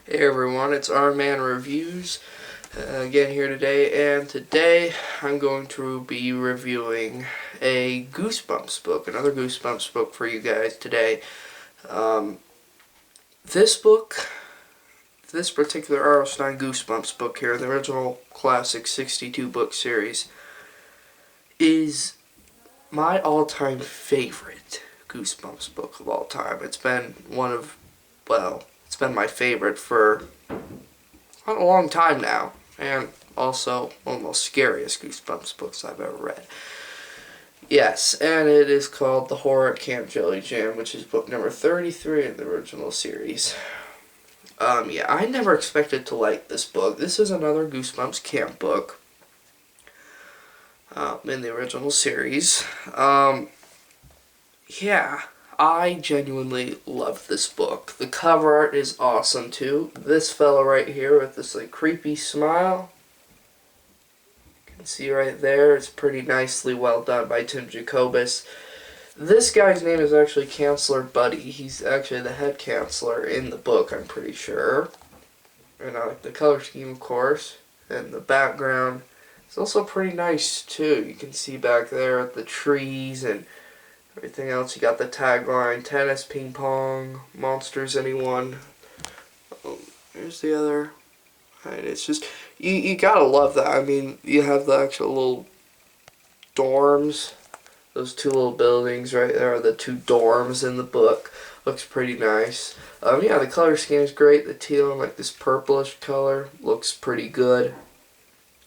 Hey everyone, it's Our Man Reviews again here today, and today I'm going to be reviewing a Goosebumps book, another Goosebumps book for you guys today. Um, this book, this particular R.L. Stine Goosebumps book here, the original classic 62 book series, is my all-time favorite Goosebumps book of all time. It's been it's been my favorite for a long time now, and also one of the most scariest Goosebumps books I've ever read. Yes, and it is called The Horror at Camp Jellyjam, which is book number 33 in the original series. I never expected to like this book. This is another Goosebumps camp book in the original series. I genuinely love this book. The cover art is awesome too. This fella right here with this creepy smile. You can see right there, it's pretty nicely well done by Tim Jacobus. This guy's name is actually Counselor Buddy. He's actually the head counselor in the book, I'm pretty sure. And I like the color scheme, of course. And the background is also pretty nice too. You can see back there at the trees and everything else. You got the tagline, tennis, ping pong, monsters, anyone. Here's the other. And it's just, you gotta love that. I mean, you have the actual little dorms. Those two little buildings right there are the two dorms in the book. Looks pretty nice. The color scheme is great. The teal and this purplish color looks pretty good.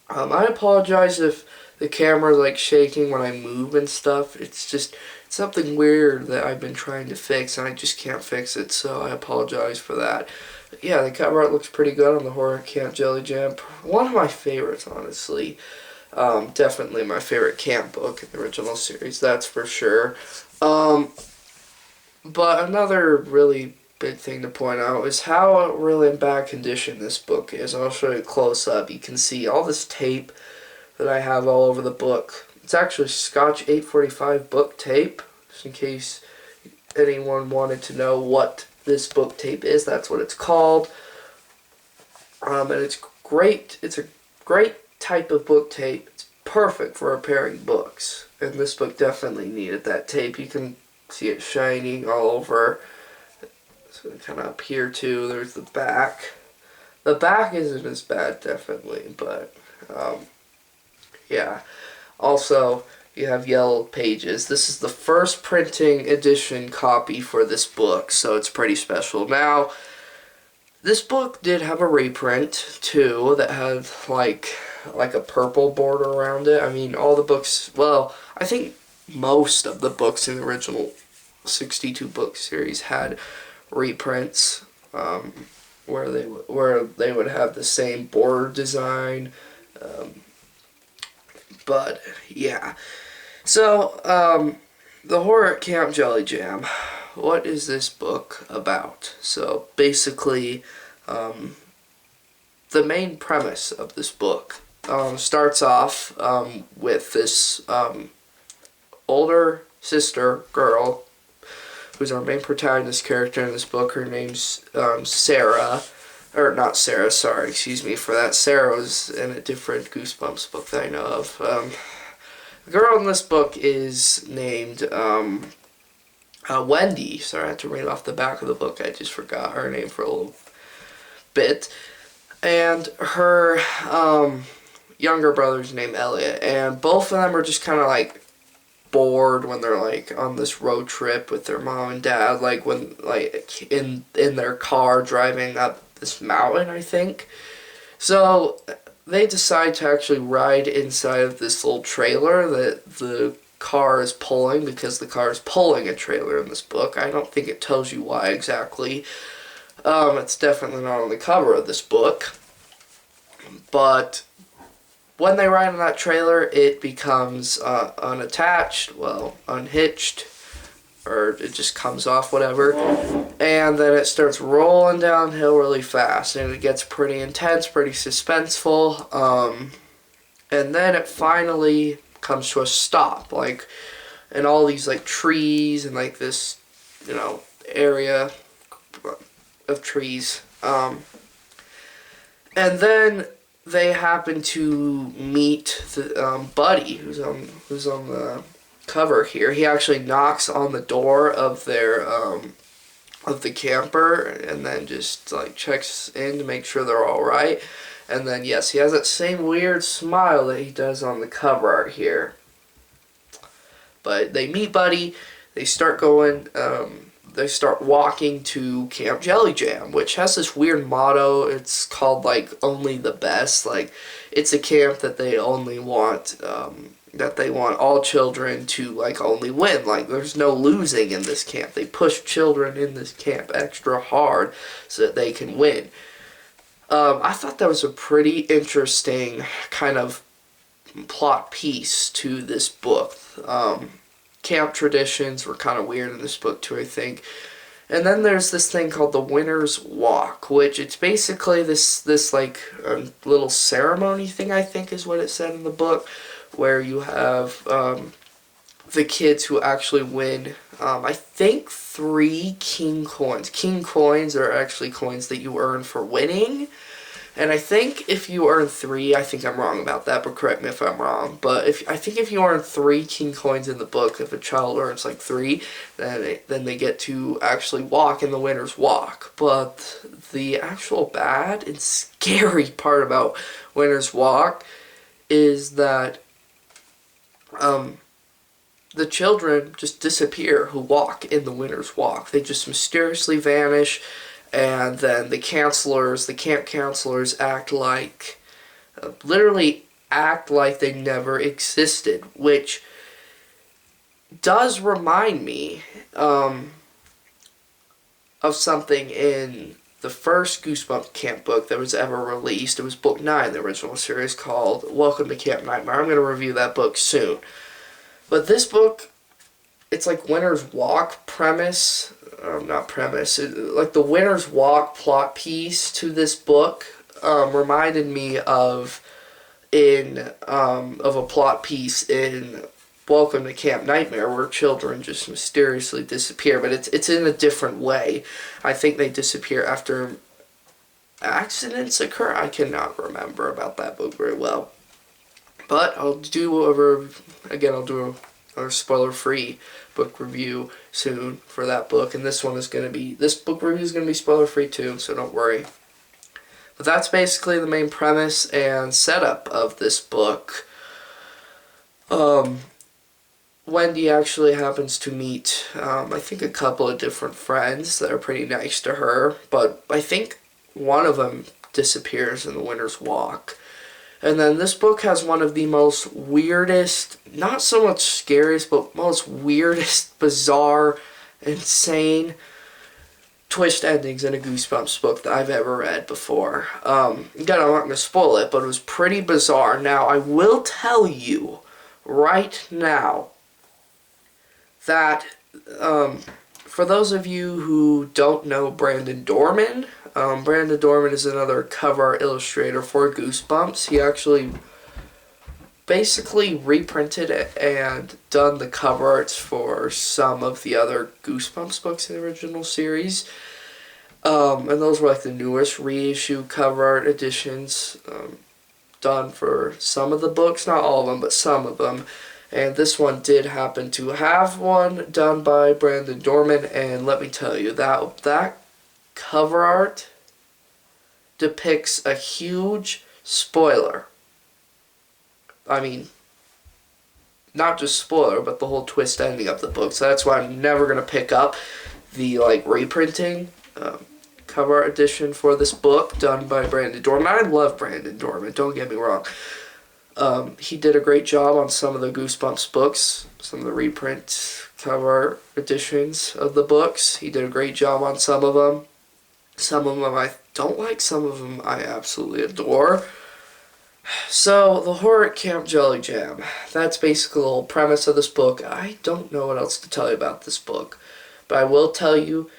I apologize if the camera's shaking when I move and stuff. It's just something weird that I've been trying to fix and I just can't fix it, so I apologize for that. But yeah, the cover art looks pretty good on the Horror Camp Jellyjam. One of my favorites, honestly. Definitely my favorite camp book in the original series, that's for sure. But another really big thing to point out is how really in bad condition this book is. I'll show you close up. You can see all this tape that I have all over the book. It's actually Scotch 845 book tape, just in case anyone wanted to know what this book tape is. That's what it's called. And it's great. It's a great type of book tape. It's perfect for repairing books. And this book definitely needed that tape. You can see it shining all over. So kind of up here too. There's the back. The back isn't as bad, definitely, but yeah. Also, you have yellow pages. This is the first printing edition copy for this book, so it's pretty special. Now, this book did have a reprint too that had like a purple border around it. I mean, all the books, well, I think most of the books in the original 62 book series had reprints where they would have the same border design. But yeah, so the Horror at Camp Jellyjam. What is this book about? So basically, the main premise of this book starts off with this older sister girl who's our main protagonist character in this book. Her name's Sarah. Or not Sarah, sorry, excuse me for that. Sarah was in a different Goosebumps book that I know of. The girl in this book is named Wendy. Sorry, I had to read off the back of the book. I just forgot her name for a little bit. And her younger brother's named Elliot. And both of them are just kind of bored when they're on this road trip with their mom and dad, when in their car driving up this mountain, I think. So they decide to actually ride inside of this little trailer that the car is pulling, because the car is pulling a trailer in this book. I don't think it tells you why exactly. It's definitely not on the cover of this book. But when they ride in that trailer, it becomes unattached, unhitched, or it just comes off, whatever, and then it starts rolling downhill really fast, and it gets pretty intense, pretty suspenseful, and then it finally comes to a stop, and all these trees and this area of trees And then they happen to meet the Buddy, who's on the cover here. He actually knocks on the door of their of the camper, and then just like checks in to make sure they're all right. And then yes, he has that same weird smile that he does on the cover art here. But they meet Buddy. They start going. They start walking to Camp Jellyjam, which has this weird motto. It's called like "Only the Best." Like it's a camp that they only want. That they want all children to like only win. Like there's no losing in this camp. They push children in this camp extra hard so that they can win. I thought that was a pretty interesting kind of plot piece to this book. Camp traditions were kind of weird in this book too, I think. And then there's this thing called the Winter's Walk, which it's basically this like little ceremony thing, I think is what it said in the book, where you have the kids who actually win, I think 3 king coins. King coins are actually coins that you earn for winning. And I think if you earn 3, I think I'm wrong about that, but correct me if I'm wrong. But I think if you earn 3 king coins in the book, if a child earns like 3, then they get to actually walk in the Winter's Walk. But the actual bad and scary part about Winter's Walk is that the children just disappear who walk in the Winter's Walk. They just mysteriously vanish. And then the camp counselors literally act like they never existed, which does remind me of something in the first Goosebumps camp book that was ever released. It was book 9, the original series, called Welcome to Camp Nightmare. I'm going to review that book soon. But this book, it's like Winter's Walk premise. Not premise, like the Winter's Walk plot piece to this book reminded me of a plot piece in Welcome to Camp Nightmare, where children just mysteriously disappear, but it's in a different way. I think they disappear after accidents occur. I cannot remember about that book very well, but I'll do a spoiler-free book review soon for that book, and this book review is going to be spoiler-free too, so don't worry. But that's basically the main premise and setup of this book. Wendy actually happens to meet, I think, a couple of different friends that are pretty nice to her, but I think one of them disappears in the Winter's Walk. And then this book has one of the most weirdest, not so much scariest, but most weirdest, bizarre, insane twist endings in a Goosebumps book that I've ever read before. Again, I'm not going to spoil it, but it was pretty bizarre. Now, I will tell you right now that for those of you who don't know Brandon Dorman, Brandon Dorman is another cover illustrator for Goosebumps. He actually basically reprinted it and done the cover arts for some of the other Goosebumps books in the original series. And those were like the newest reissue cover art editions done for some of the books. Not all of them, but some of them. And this one did happen to have one done by Brandon Dorman, and let me tell you, that cover art depicts a huge spoiler. I mean, not just spoiler, but the whole twist ending of the book. So that's why I'm never going to pick up the reprinting cover art edition for this book done by Brandon Dorman. I love Brandon Dorman, don't get me wrong. He did a great job on some of the Goosebumps books, some of the reprint cover editions of the books. He did a great job on some of them. Some of them I don't like, some of them I absolutely adore. So, the horror at Camp Jellyjam. That's basically the whole premise of this book. I don't know what else to tell you about this book, but I will tell you,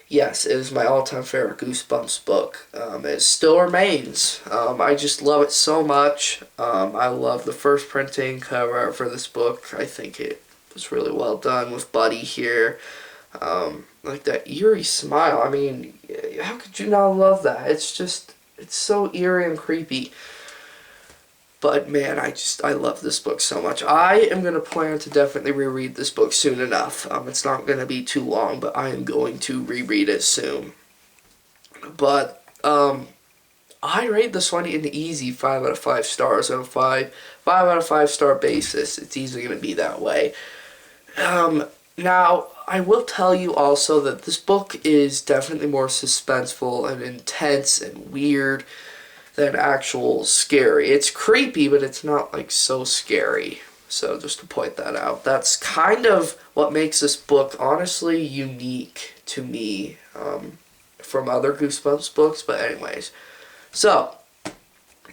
yes, it is my all-time favorite Goosebumps book. It still remains. I just love it so much. I love the first printing cover for this book. I think it was really well done with Buddy here. Like that eerie smile. I mean, how could you not love that? It's just It's so eerie and creepy. But man, I love this book so much. I am going to plan to definitely reread this book soon enough. It's not going to be too long, but I am going to reread it soon. But I rate this one an easy 5 out of 5 stars on a 5 out of 5 star basis. It's easily going to be that way. Now, I will tell you also that this book is definitely more suspenseful and intense and weird than actual scary. It's creepy, but it's not like so scary. So just to point that out, that's kind of what makes this book honestly unique to me from other Goosebumps books. But anyways, so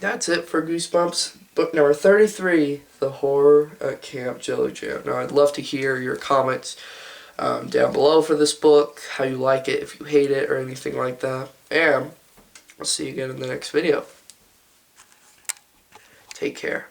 that's it for Goosebumps. Book number 33, The Horror at Camp Jellyjam. Now I'd love to hear your comments down below for this book, how you like it, if you hate it, or anything like that. And I'll see you again in the next video. Take care.